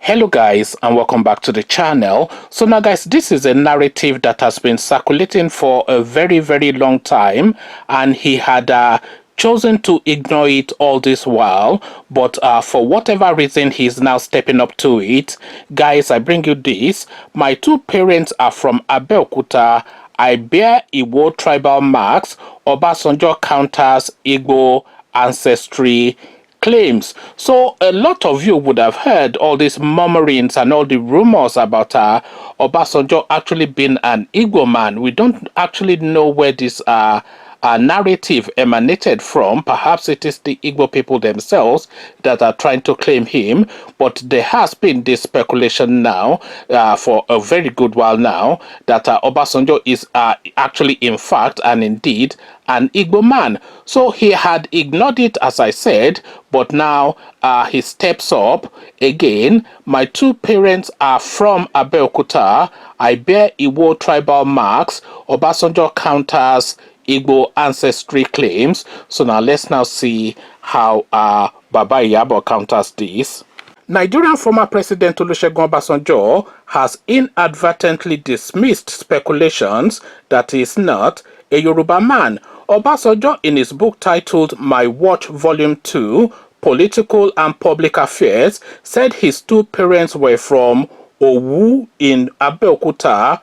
Hello guys, and welcome back to the channel. So now guys, this is a narrative that has been circulating for a very long time, and he had chosen to ignore it all this while, but for whatever reason he's now stepping up to it. Guys, I bring you this. My two parents are from Abeokuta. I bear Igbo tribal marks. Obasanjo counters Igbo ancestry claims. So a lot of you would have heard all these murmurings and all the rumors about Obasanjo actually being an Igbo man. We don't actually know where this narrative emanated from. Perhaps it is the Igbo people themselves that are trying to claim him, but there has been this speculation now for a very good while now that Obasanjo is actually in fact and indeed an Igbo man. So he had ignored it, as I said, but now he steps up again. My two parents are from Abeokuta. I bear Igbo tribal marks. Obasanjo counters Igbo ancestry claims. So now let's now see how Baba Iyabo counters this. Nigerian former President Olusegun Obasanjo has inadvertently dismissed speculations that he is not a Yoruba man. Obasanjo, in his book titled My Watch Volume 2, Political and Public Affairs, said his two parents were from Owu in Abeokuta,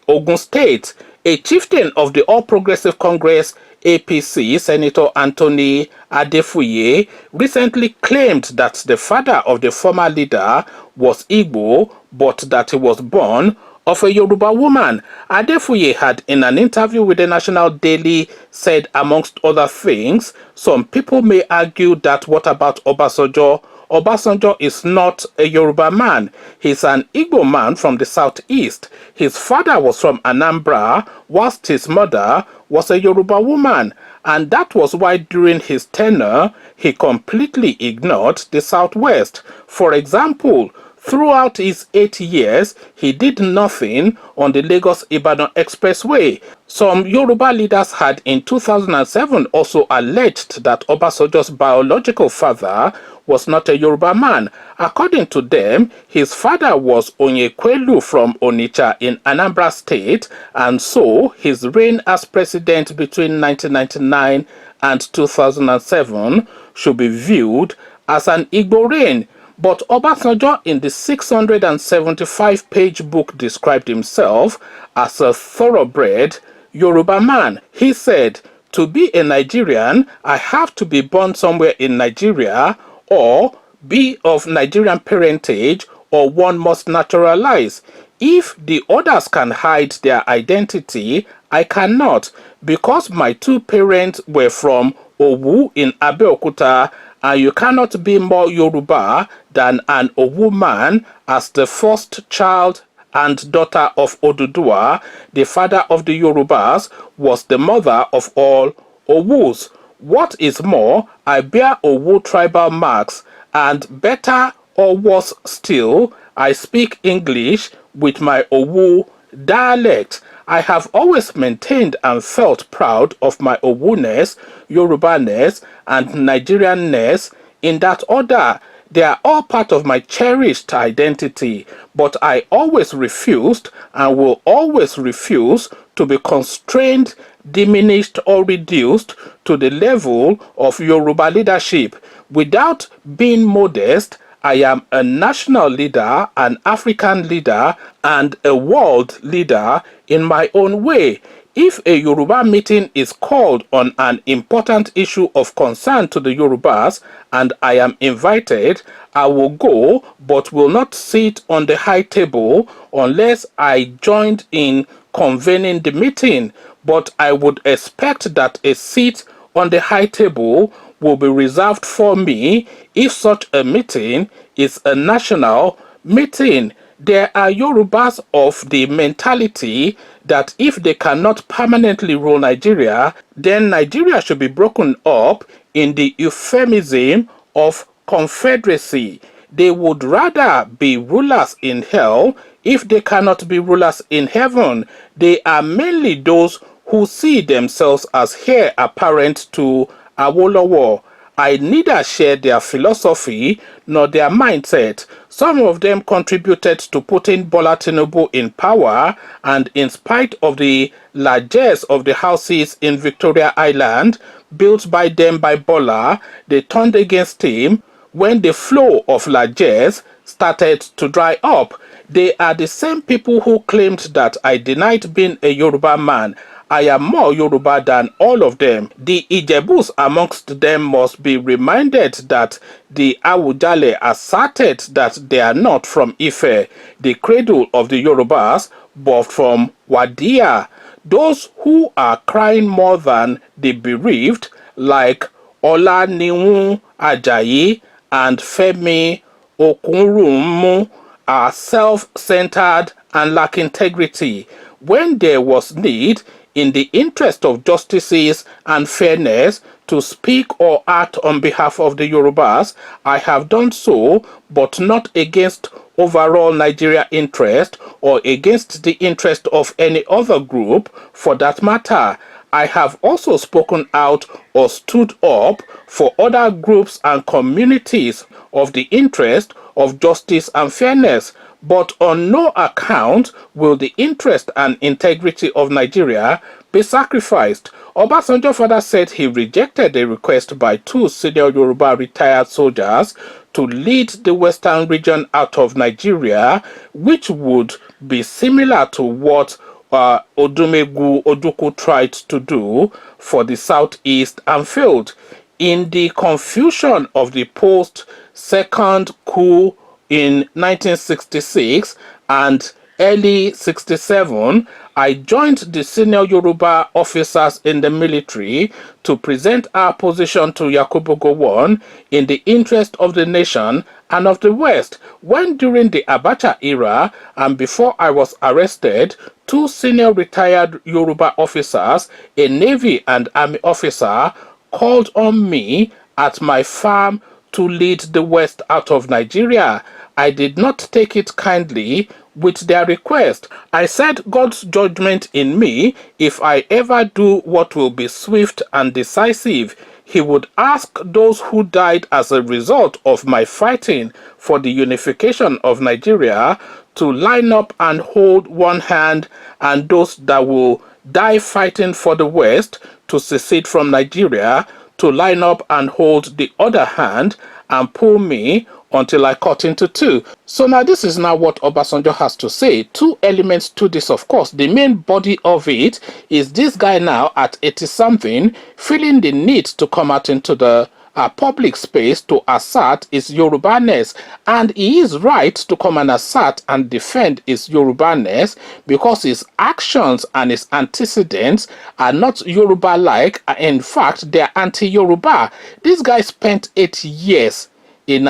Ogun State. A chieftain of the All Progressive Congress APC, Senator Anthony Adefuye, recently claimed that the father of the former leader was Igbo, but that he was born of a Yoruba woman. Adefuye had, in an interview with the National Daily, said, amongst other things, some people may argue that what about Obasanjo? Obasanjo is not a Yoruba man. He's an Igbo man from the southeast. His father was from Anambra, whilst his mother was a Yoruba woman. And that was why during his tenure, he completely ignored the southwest. For example, throughout his 8 years, he did nothing on the Lagos-Ibadan Expressway. Some Yoruba leaders had in 2007 also alleged that Obasanjo's biological father was not a Yoruba man. According to them, his father was Onyekwelu from Onitsha in Anambra State, and so his reign as president between 1999 and 2007 should be viewed as an Igbo reign. But Obasanjo, in the 675-page book, described himself as a thoroughbred Yoruba man. He said, "To be a Nigerian, I have to be born somewhere in Nigeria or be of Nigerian parentage, or one must naturalize. If the others can hide their identity, I cannot. Because my two parents were from Owu in Abeokuta, and you cannot be more Yoruba than an Owu man, as the first child and daughter of Oduduwa, the father of the Yorubas, was the mother of all Owus. What is more, I bear Owu tribal marks, and better or worse still, I speak English with my Owu dialect. I have always maintained and felt proud of my Owu-ness, Yoruba-ness, and Nigerian-ness in that order. They are all part of my cherished identity, but I always refused and will always refuse to be constrained, diminished, or reduced to the level of Yoruba leadership. Without being modest, I am a national leader, an African leader, and a world leader in my own way. If a Yoruba meeting is called on an important issue of concern to the Yorubas and I am invited, I will go, but will not sit on the high table unless I joined in convening the meeting. But I would expect that a seat on the high table will be reserved for me if such a meeting is a national meeting. There are Yorubas of the mentality that if they cannot permanently rule Nigeria, then Nigeria should be broken up in the euphemism of confederacy. They would rather be rulers in hell if they cannot be rulers in heaven. They are mainly those who see themselves as heir apparent to Awolowo. I neither share their philosophy nor their mindset. Some of them contributed to putting Bola Tinubu in power, and in spite of the largesse of the houses in Victoria Island, built by them by Bola, they turned against him when the flow of largesse started to dry up. They are the same people who claimed that I denied being a Yoruba man. I am more Yoruba than all of them. The Ijebus amongst them must be reminded that the Awujale asserted that they are not from Ife, the cradle of the Yorubas, but from Wadia. Those who are crying more than the bereaved, like Olaniwun Ajayi and Femi Okunrumu, are self-centered and lack integrity. When there was need, in the interest of justice and fairness, to speak or act on behalf of the Yorubas, I have done so, but not against overall Nigeria interest or against the interest of any other group for that matter. I have also spoken out or stood up for other groups and communities of the interest of justice and fairness, but on no account will the interest and integrity of Nigeria be sacrificed. Obasanjo further said he rejected a request by two senior Yoruba retired soldiers to lead the western region out of Nigeria, which would be similar to what Odumegu Ojukwu tried to do for the southeast and failed. In the confusion of the post-second coup in 1966 and early 67, I joined the senior Yoruba officers in the military to present our position to Yakubu Gowon in the interest of the nation and of the West. When during the Abacha era and before I was arrested, two senior retired Yoruba officers, a Navy and Army officer, called on me at my farm to lead the West out of Nigeria. I did not take it kindly with their request. I said God's judgment in me, if I ever do what will be swift and decisive, he would ask those who died as a result of my fighting for the unification of Nigeria to line up and hold one hand, and those that will die fighting for the West to secede from Nigeria to line up and hold the other hand and pull me until I cut into two. So now this is now what Obasanjo has to say. Two elements to this, of course. The main body of it is this guy now at 80-something feeling the need to come out into the public space to assert his Yorubaness, and he is right to come and assert and defend his Yorubaness because his actions and his antecedents are not Yoruba-like. In fact, they are anti-Yoruba. This guy spent 8 years in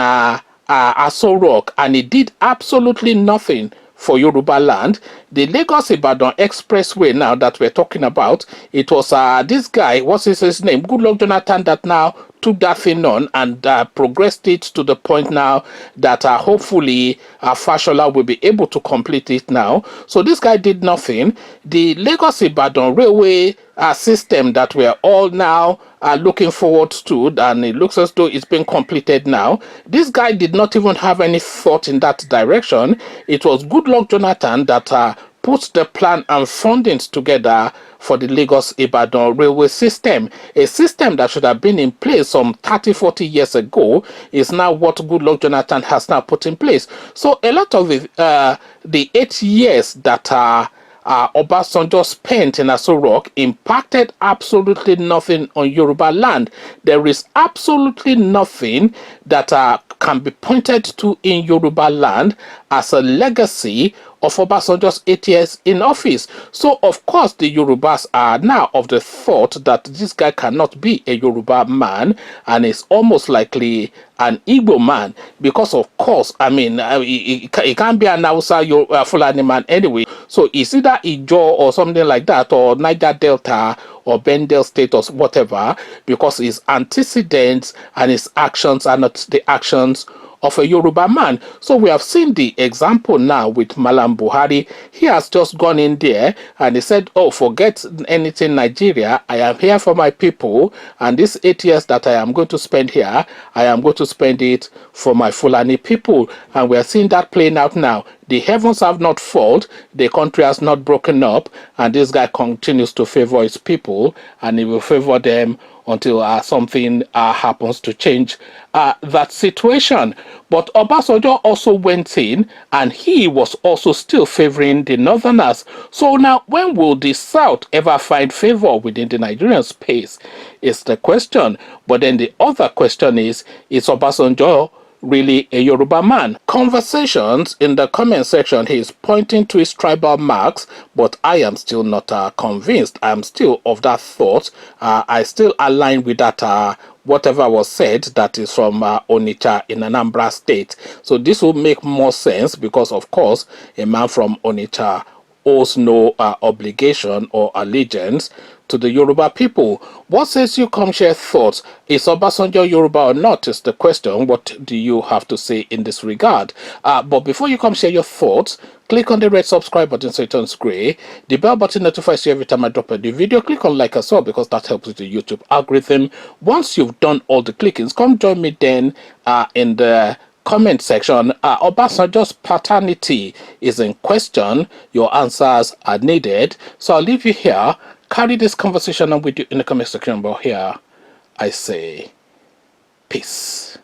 Aso Rock, and he did absolutely nothing for Yoruba land. The Lagos-Ibadan Expressway now that we're talking about, it was this guy, what's his name, Goodluck Jonathan, that now took that thing on and progressed it to the point now that hopefully Fashola will be able to complete it now. So this guy did nothing. The Lagos-Ibadan railway system that we're all now looking forward to, and it looks as though it's been completed now. This guy did not even have any thought in that direction. It was Goodluck Jonathan that put the plan and fundings together for the Lagos-Ibadan railway system. A system that should have been in place some 30-40 years ago is now what Goodluck Jonathan has now put in place. So a lot of the 8 years that Obasanjo spent in Aso Rock impacted absolutely nothing on Yoruba land. There is absolutely nothing that can be pointed to in Yoruba land as a legacy of Obasanjo's 8 years in office. So, of course, the Yorubas are now of the thought that this guy cannot be a Yoruba man and is almost likely an Igbo man because, of course, I mean, he can't be an Hausa Fulani man anyway. So, it's either Ijo or something like that, or Niger Delta or Bendel State or whatever, because his antecedents and his actions are not the actions of a Yoruba man. So we have seen the example now with Malam Buhari. He has just gone in there and he said, oh, forget anything Nigeria. I am here for my people. And this 8 years that I am going to spend here, I am going to spend it for my Fulani people. And we are seeing that playing out now. The heavens have not fallen, the country has not broken up, and this guy continues to favor his people, and he will favor them until something happens to change that situation. But Obasanjo also went in, and he was also still favoring the Northerners. So now, when will the South ever find favor within the Nigerian space is the question. But then the other question is Obasanjo really a Yoruba man? Conversations in the comment section, he is pointing to his tribal marks, but I am still not convinced. I am still of that thought. I still align with that whatever was said that is from Onitsha in Anambra state. So this will make more sense because, of course, a man from Onitsha owes no obligation or allegiance to the Yoruba people. What says you? Come share thoughts. Is Obasanjo Yoruba or not is the question. What do you have to say in this regard? But before you come share your thoughts, click on the red subscribe button so it turns gray. The bell button notifies you every time I drop a new video. Click on like as well because that helps with the YouTube algorithm. Once you've done all the clickings, come join me then in the comment section. Obasanjo's paternity is in question. Your answers are needed. So I'll leave you here. Carry this conversation on with you in the comment section. But here I say peace.